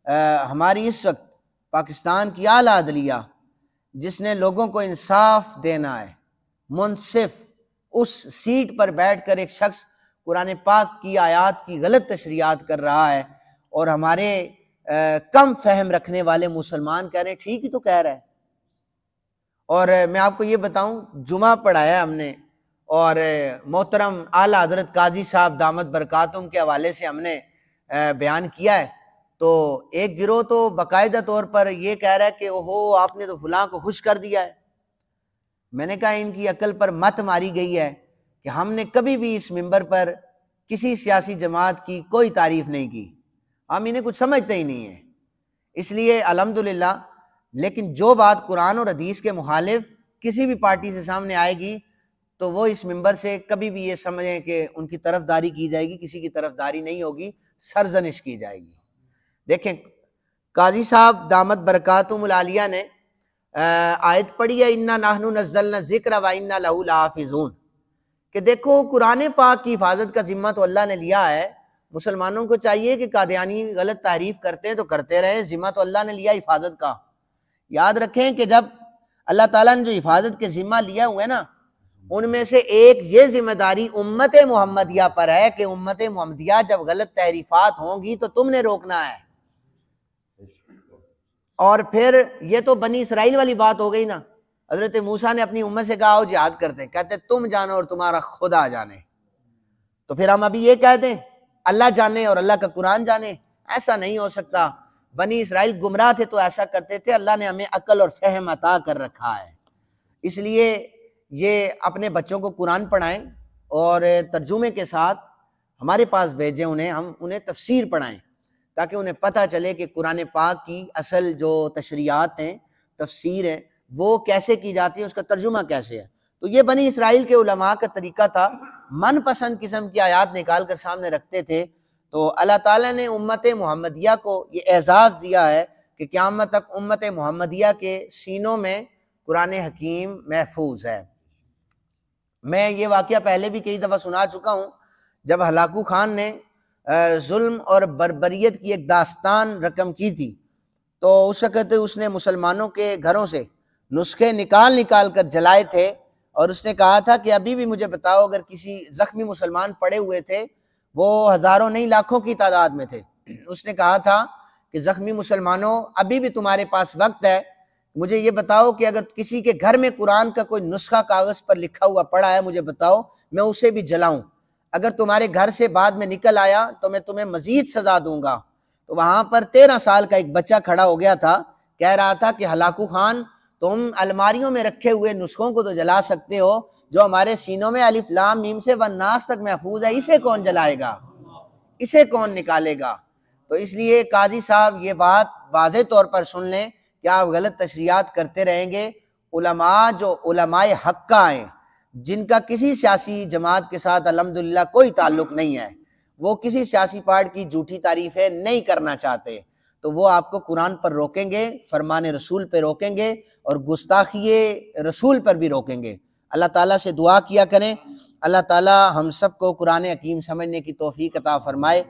ہماری اس وقت پاکستان کی اعلیٰ عدلیہ جس نے لوگوں کو انصاف دینا ہے، منصف اس سیٹ پر بیٹھ کر ایک شخص قرآن پاک کی آیات کی غلط تشریحات کر رہا ہے، اور ہمارے کم فہم رکھنے والے مسلمان کہہ رہے ہیں ٹھیک ہی تو کہہ رہا ہے۔ اور میں آپ کو یہ بتاؤں، جمعہ پڑھایا ہم نے، اور محترم اعلیٰ حضرت قاضی صاحب دامت برکاتہم کے حوالے سے ہم نے بیان کیا ہے، تو ایک گروہ تو باقاعدہ طور پر یہ کہہ رہا ہے کہ اوہو آپ نے تو فلاں کو خوش کر دیا ہے۔ میں نے کہا ان کی عقل پر مت ماری گئی ہے کہ ہم نے کبھی بھی اس منبر پر کسی سیاسی جماعت کی کوئی تعریف نہیں کی، ہم انہیں کچھ سمجھتے ہی نہیں ہیں۔ اس لیے الحمدللہ، لیکن جو بات قرآن اور حدیث کے مخالف کسی بھی پارٹی سے سامنے آئے گی تو وہ اس منبر سے کبھی بھی یہ سمجھیں کہ ان کی طرفداری کی جائے گی، کسی کی طرفداری نہیں ہوگی، سرزنش کی جائے گی۔ دیکھیں قاضی صاحب دامت برکاتہم العالیہ نے آیت پڑھی ہے اِنَّا نَحْنُ نَزَّلْنَا الذِّکْرَ وَإِنَّا لَهُ لَحَافِظُونَ، کہ دیکھو قرآن پاک کی حفاظت کا ذمہ تو اللہ نے لیا ہے، مسلمانوں کو چاہیے کہ قادیانی غلط تعریف کرتے ہیں تو کرتے رہے، ذمہ تو اللہ نے لیا حفاظت کا۔ یاد رکھیں کہ جب اللہ تعالیٰ نے جو حفاظت کے ذمہ لیا ہوئے نا، ان میں سے ایک یہ ذمہ داری امت محمدیہ پر ہے کہ امت محمدیہ جب غلط تحریفات ہوں گی تو تم نے روکنا ہے۔ اور پھر یہ تو بنی اسرائیل والی بات ہو گئی نا، حضرت موسیٰ نے اپنی امت سے کہا آؤ جہاد کرتے ہیں، کہتے تم جانو اور تمہارا خدا جانے۔ تو پھر ہم ابھی یہ کہہ دیں اللہ جانے اور اللہ کا قرآن جانے؟ ایسا نہیں ہو سکتا۔ بنی اسرائیل گمراہ تھے تو ایسا کرتے تھے، اللہ نے ہمیں عقل اور فہم عطا کر رکھا ہے۔ اس لیے یہ اپنے بچوں کو قرآن پڑھائیں اور ترجمے کے ساتھ ہمارے پاس بھیجیں انہیں، ہم انہیں تفسیر پڑھائیں تاکہ انہیں پتہ چلے کہ قرآن پاک کی اصل جو تشریحات ہیں، تفسیر ہے، وہ کیسے کی جاتی ہے، اس کا ترجمہ کیسے ہے۔ تو یہ بنی اسرائیل کے علماء کا طریقہ تھا، من پسند قسم کی آیات نکال کر سامنے رکھتے تھے۔ تو اللہ تعالیٰ نے امت محمدیہ کو یہ اعزاز دیا ہے کہ قیامت تک امت محمدیہ کے سینوں میں قرآن حکیم محفوظ ہے۔ میں یہ واقعہ پہلے بھی کئی دفعہ سنا چکا ہوں، جب ہلاکو خان نے ظلم اور بربریت کی ایک داستان رقم کی تھی تو اس وقت اس نے مسلمانوں کے گھروں سے نسخے نکال کر جلائے تھے، اور اس نے کہا تھا کہ ابھی بھی مجھے بتاؤ اگر کسی زخمی مسلمان پڑے ہوئے تھے، وہ ہزاروں نہیں لاکھوں کی تعداد میں تھے، اس نے کہا تھا کہ زخمی مسلمانوں ابھی بھی تمہارے پاس وقت ہے، مجھے یہ بتاؤ کہ اگر کسی کے گھر میں قرآن کا کوئی نسخہ کاغذ پر لکھا ہوا پڑا ہے مجھے بتاؤ، میں اسے بھی جلاؤں، اگر تمہارے گھر سے بعد میں نکل آیا تو میں تمہیں مزید سزا دوں گا۔ تو وہاں پر 13 سال کا ایک بچہ کھڑا ہو گیا تھا، کہہ رہا تھا کہ ہلاکو خان تم الماریوں میں رکھے ہوئے نسخوں کو تو جلا سکتے ہو، جو ہمارے سینوں میں الف لام میم سے والناس تک محفوظ ہے، اسے کون جلائے گا، اسے کون نکالے گا؟ تو اس لیے قاضی صاحب یہ بات واضح طور پر سن لیں کہ آپ غلط تشریحات کرتے رہیں گے، علماء جو علماء حقہ ہیں، جن کا کسی سیاسی جماعت کے ساتھ الحمدللہ کوئی تعلق نہیں ہے، وہ کسی سیاسی پارٹی کی جھوٹی تعریفیں نہیں کرنا چاہتے، تو وہ آپ کو قرآن پر روکیں گے، فرمان رسول پہ روکیں گے، اور گستاخی رسول پر بھی روکیں گے۔ اللہ تعالیٰ سے دعا کیا کریں، اللہ تعالیٰ ہم سب کو قرآن حکیم سمجھنے کی توفیق عطا فرمائے۔